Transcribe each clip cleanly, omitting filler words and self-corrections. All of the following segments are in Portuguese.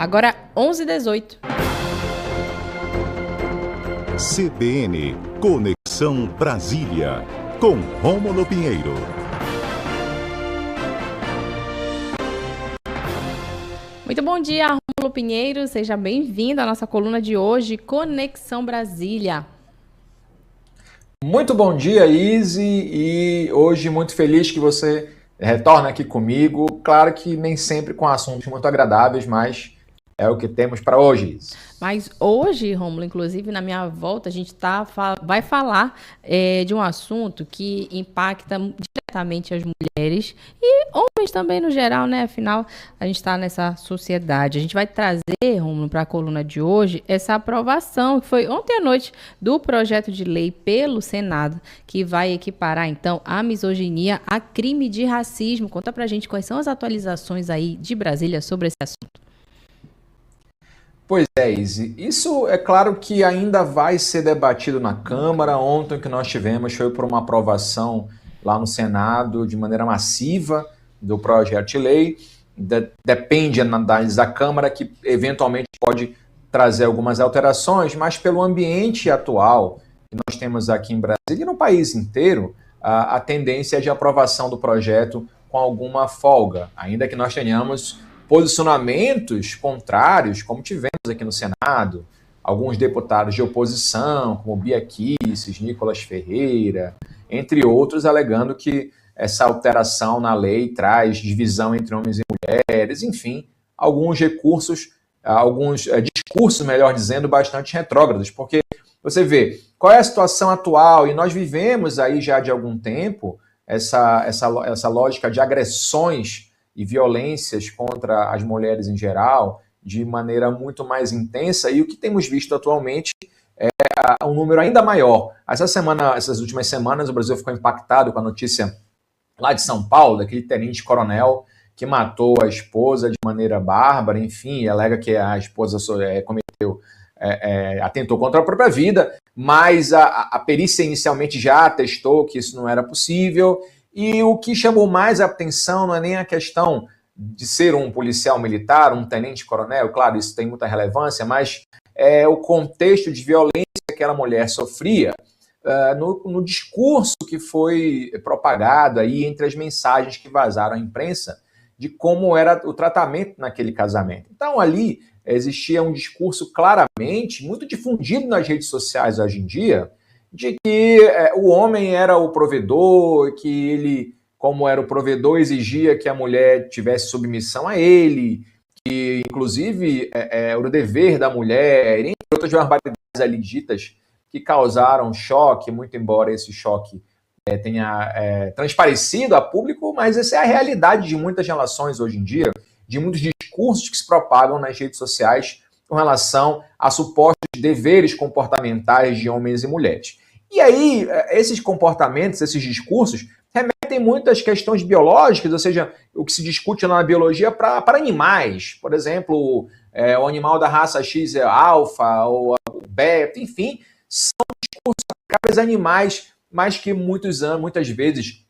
Agora 11h18. CBN Conexão Brasília, com Rômulo Pinheiro. Muito bom dia, Rômulo Pinheiro. Seja bem-vindo à nossa coluna de hoje, Conexão Brasília. Muito bom dia, Izzy, e hoje muito feliz que você retorna aqui comigo. Claro que nem sempre com assuntos muito agradáveis, mas é o que temos para hoje, Izzy. Mas hoje, Rômulo, inclusive na minha volta, a gente vai falar de um assunto que impacta diretamente as mulheres e homens também no geral, né? Afinal, a gente está nessa sociedade. A gente vai trazer, Rômulo, para a coluna de hoje, essa aprovação que foi ontem à noite do projeto de lei pelo Senado, que vai equiparar, então, a misoginia a crime de racismo. Conta pra gente quais são as atualizações aí de Brasília sobre esse assunto. Pois é, Izzy. Isso é claro que ainda vai ser debatido na Câmara. Ontem o que nós tivemos foi por uma aprovação lá no Senado de maneira massiva do projeto de lei. Depende da análise da Câmara, que eventualmente pode trazer algumas alterações, mas pelo ambiente atual que nós temos aqui em Brasília e no país inteiro, a tendência é de aprovação do projeto com alguma folga, ainda que nós tenhamos posicionamentos contrários, como tivemos aqui no Senado, alguns deputados de oposição, como Bia Kicis, Nicolas Ferreira, entre outros, alegando que essa alteração na lei traz divisão entre homens e mulheres, enfim, alguns discursos, melhor dizendo, bastante retrógrados, porque você vê qual é a situação atual, e nós vivemos aí já de algum tempo essa lógica de agressões e violências contra as mulheres em geral, de maneira muito mais intensa, e o que temos visto atualmente é um número ainda maior. Essas últimas semanas, o Brasil ficou impactado com a notícia lá de São Paulo, daquele tenente-coronel que matou a esposa de maneira bárbara, enfim, alega que a esposa atentou contra a própria vida, mas a perícia inicialmente já atestou que isso não era possível. E o que chamou mais a atenção não é nem a questão de ser um policial militar, um tenente-coronel, claro, isso tem muita relevância, mas é o contexto de violência que aquela mulher sofria no discurso que foi propagado aí entre as mensagens que vazaram à imprensa de como era o tratamento naquele casamento. Então ali existia um discurso claramente muito difundido nas redes sociais hoje em dia, de que o homem era o provedor, que ele, como era o provedor, exigia que a mulher tivesse submissão a ele, que, inclusive, era o dever da mulher, entre outras barbaridades ali ditas que causaram choque, muito embora esse choque tenha transparecido a público, mas essa é a realidade de muitas relações hoje em dia, de muitos discursos que se propagam nas redes sociais com relação a supostos deveres comportamentais de homens e mulheres. E aí, esses comportamentos, esses discursos, remetem muito às questões biológicas, ou seja, o que se discute na biologia para animais. Por exemplo, o animal da raça X é alfa, ou beta, enfim, são discursos aplicáveis a animais, mas que muitas vezes,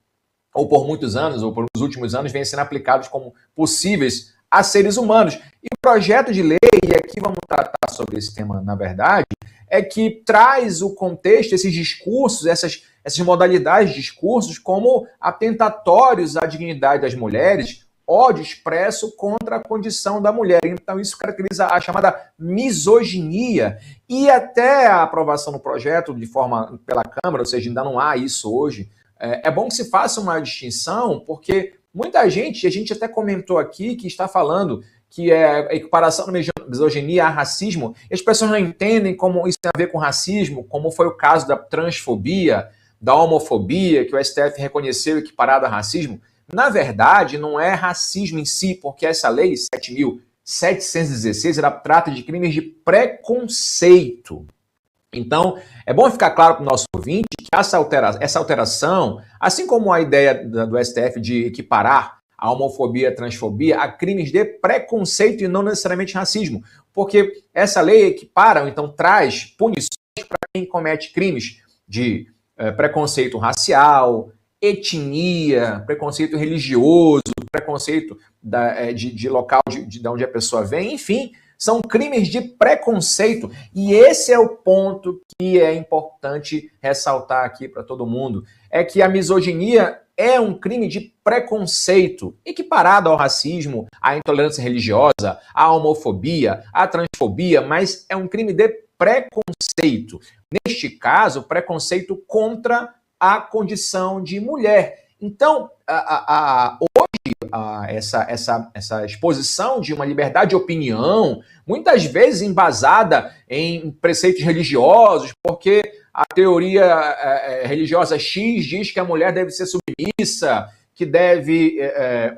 ou por muitos anos, ou por os últimos anos, vêm sendo aplicados como possíveis a seres humanos. E o projeto de lei, e aqui vamos tratar sobre esse tema, na verdade, é que traz o contexto, esses discursos, essas modalidades de discursos como atentatórios à dignidade das mulheres, ódio expresso contra a condição da mulher. Então isso caracteriza a chamada misoginia. E até a aprovação do projeto de forma pela Câmara, ou seja, ainda não há isso hoje, é bom que se faça uma distinção, porque muita gente, a gente até comentou aqui, que está falando que é a equiparação da misoginia a racismo, e as pessoas não entendem como isso tem a ver com racismo, como foi o caso da transfobia, da homofobia, que o STF reconheceu equiparado a racismo. Na verdade, não é racismo em si, porque essa lei 7.716 ela trata de crimes de preconceito. Então, é bom ficar claro para o nosso ouvinte que essa alteração, assim como a ideia do STF de equiparar a homofobia e a transfobia a crimes de preconceito e não necessariamente racismo, porque essa lei equipara, então traz punições para quem comete crimes de preconceito racial, etnia, preconceito religioso, preconceito de local de onde a pessoa vem, enfim, São crimes de preconceito. E esse é o ponto que é importante ressaltar aqui para todo mundo. É que a misoginia é um crime de preconceito, equiparado ao racismo, à intolerância religiosa, à homofobia, à transfobia, mas é um crime de preconceito. Neste caso, preconceito contra a condição de mulher. Então, essa exposição de uma liberdade de opinião, muitas vezes embasada em preceitos religiosos, porque a teoria religiosa X diz que a mulher deve ser submissa, que deve,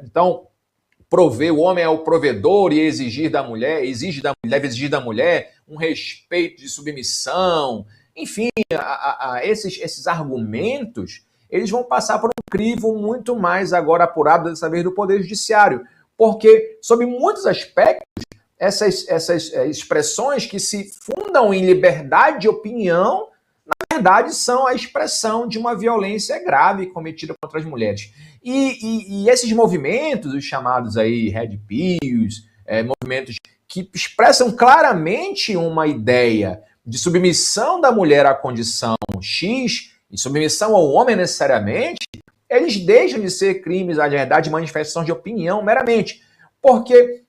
então, prover, o homem é o provedor e exige da mulher um respeito de submissão. Enfim, esses argumentos, eles vão passar por um crivo muito mais agora apurado dessa vez do Poder Judiciário, porque, sob muitos aspectos, essas expressões que se fundam em liberdade de opinião, na verdade, são a expressão de uma violência grave cometida contra as mulheres. E esses movimentos, os chamados aí Red Pills, movimentos que expressam claramente uma ideia de submissão da mulher à condição X, e submissão ao homem necessariamente, eles deixam de ser crimes, na verdade, manifestações de opinião meramente. Porque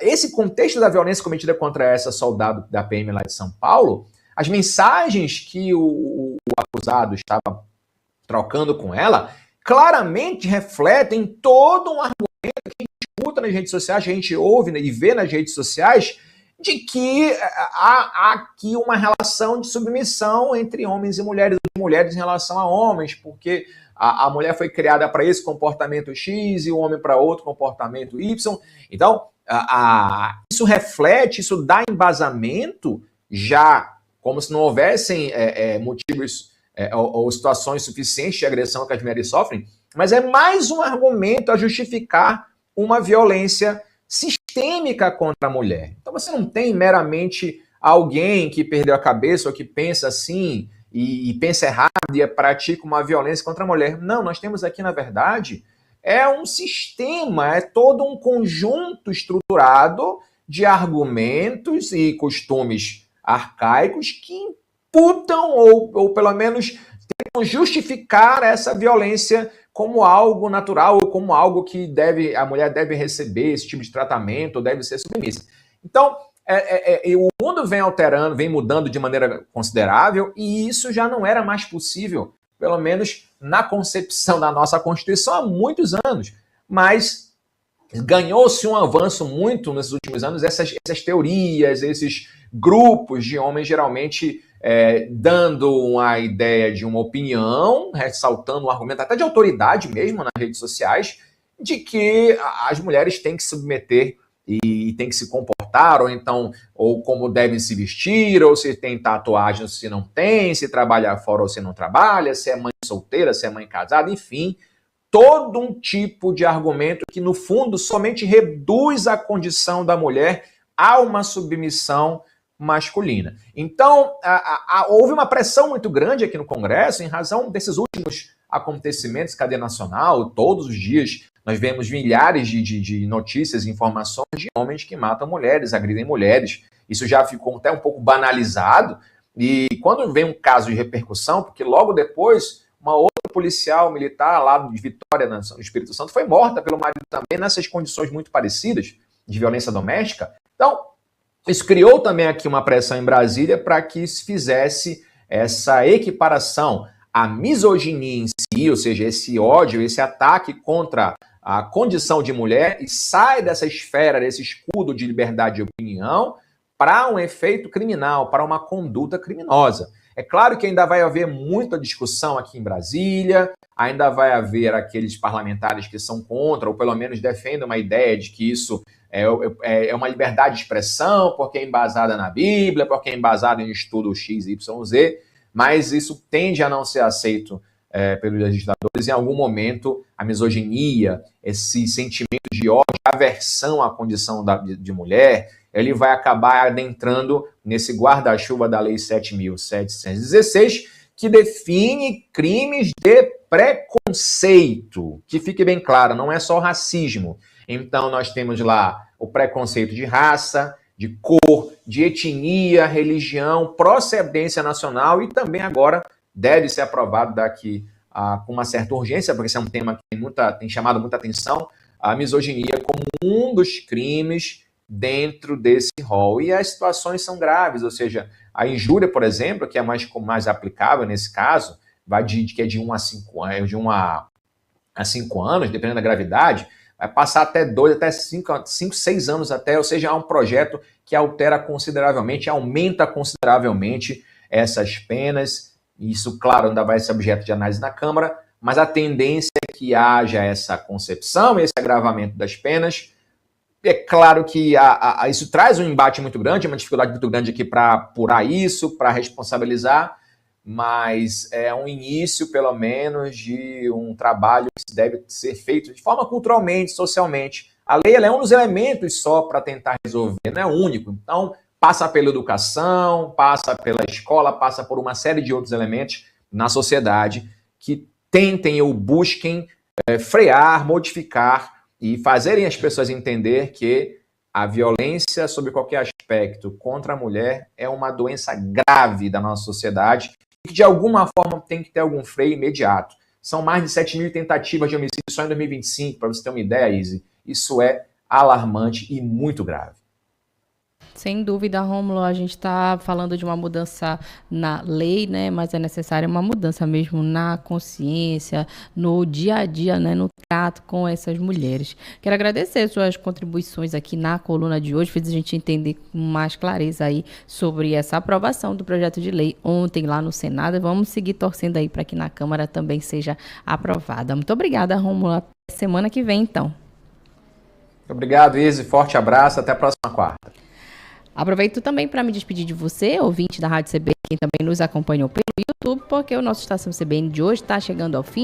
esse contexto da violência cometida contra essa soldado da PM lá de São Paulo, as mensagens que o acusado estava trocando com ela, claramente refletem todo um argumento que a gente escuta nas redes sociais, que a gente ouve e vê nas redes sociais, de que há aqui uma relação de submissão entre homens e mulheres em relação a homens, porque a mulher foi criada para esse comportamento X e o homem para outro comportamento Y. Então, isso reflete, isso dá embasamento, já como se não houvessem motivos ou situações suficientes de agressão que as mulheres sofrem, mas é mais um argumento a justificar uma violência sistêmica contra a mulher. Então você não tem meramente alguém que perdeu a cabeça ou que pensa assim e pensa errado e pratica uma violência contra a mulher. Não, nós temos aqui, na verdade, um sistema, é todo um conjunto estruturado de argumentos e costumes arcaicos que imputam ou pelo menos tentam justificar essa violência como algo natural ou como algo que a mulher deve receber esse tipo de tratamento ou deve ser submissa. Então, o mundo vem alterando, vem mudando de maneira considerável e isso já não era mais possível, pelo menos na concepção da nossa Constituição há muitos anos. Mas ganhou-se um avanço muito nesses últimos anos, essas teorias, esses grupos de homens geralmente dando uma ideia de uma opinião, ressaltando um argumento até de autoridade mesmo nas redes sociais, de que as mulheres têm que se submeter e têm que se comportar, ou como devem se vestir, ou se tem tatuagem ou se não tem, se trabalha fora ou se não trabalha, se é mãe solteira, se é mãe casada, enfim, todo um tipo de argumento que, no fundo, somente reduz a condição da mulher a uma submissão masculina. Então, houve uma pressão muito grande aqui no Congresso em razão desses últimos acontecimentos, cadeia nacional, todos os dias nós vemos milhares de notícias e informações de homens que matam mulheres, agridem mulheres. Isso já ficou até um pouco banalizado, e quando vem um caso de repercussão, porque logo depois uma outra policial militar lá de Vitória, no Espírito Santo, foi morta pelo marido também nessas condições muito parecidas de violência doméstica. Então, isso criou também aqui uma pressão em Brasília para que se fizesse essa equiparação. A misoginia em si, ou seja, esse ódio, esse ataque contra a condição de mulher, e sai dessa esfera, desse escudo de liberdade de opinião, para um efeito criminal, para uma conduta criminosa. É claro que ainda vai haver muita discussão aqui em Brasília, ainda vai haver aqueles parlamentares que são contra, ou pelo menos defendem uma ideia de que isso é uma liberdade de expressão, porque é embasada na Bíblia, porque é embasada em estudo X, Y, Z, mas isso tende a não ser aceito pelos legisladores. Em algum momento, a misoginia, esse sentimento de ódio, aversão à condição de mulher, ele vai acabar adentrando nesse guarda-chuva da Lei 7.716, que define crimes de preconceito. Que fique bem claro, não é só racismo. Então, nós temos lá o preconceito de raça, de cor, de etnia, religião, procedência nacional e também agora deve ser aprovado daqui com uma certa urgência, porque esse é um tema que tem chamado muita atenção, a misoginia como um dos crimes dentro desse rol. E as situações são graves, ou seja, a injúria, por exemplo, que é mais aplicável nesse caso, vai que é de 1 a 5 anos, de 1 a 5 anos, dependendo da gravidade, vai passar até 2, até 5, 6 anos até, ou seja, há um projeto que altera consideravelmente, aumenta consideravelmente essas penas. Isso, claro, ainda vai ser objeto de análise na Câmara, mas a tendência é que haja essa concepção, esse agravamento das penas. É claro que isso traz um embate muito grande, uma dificuldade muito grande aqui para apurar isso, para responsabilizar, mas é um início, pelo menos, de um trabalho que deve ser feito de forma culturalmente, socialmente. A lei ela é um dos elementos só para tentar resolver, não é único. Então, passa pela educação, passa pela escola, passa por uma série de outros elementos na sociedade que tentem ou busquem frear, modificar e fazerem as pessoas entender que a violência sobre qualquer aspecto contra a mulher é uma doença grave da nossa sociedade e que de alguma forma tem que ter algum freio imediato. São mais de 7 mil tentativas de homicídio só em 2025, para você ter uma ideia, Izzy. Isso é alarmante e muito grave. Sem dúvida, Rômulo, a gente está falando de uma mudança na lei, né? Mas é necessária uma mudança mesmo na consciência, no dia a dia, né? No trato com essas mulheres. Quero agradecer suas contribuições aqui na coluna de hoje, fez a gente entender com mais clareza aí sobre essa aprovação do projeto de lei ontem lá no Senado. Vamos seguir torcendo aí para que na Câmara também seja aprovada. Muito obrigada, Rômulo. Até semana que vem, então. Muito obrigado, Izzy. Forte abraço. Até a próxima quarta. Aproveito também para me despedir de você, ouvinte da Rádio CBN, quem também nos acompanhou pelo YouTube, porque o nosso Estação CBN de hoje está chegando ao fim.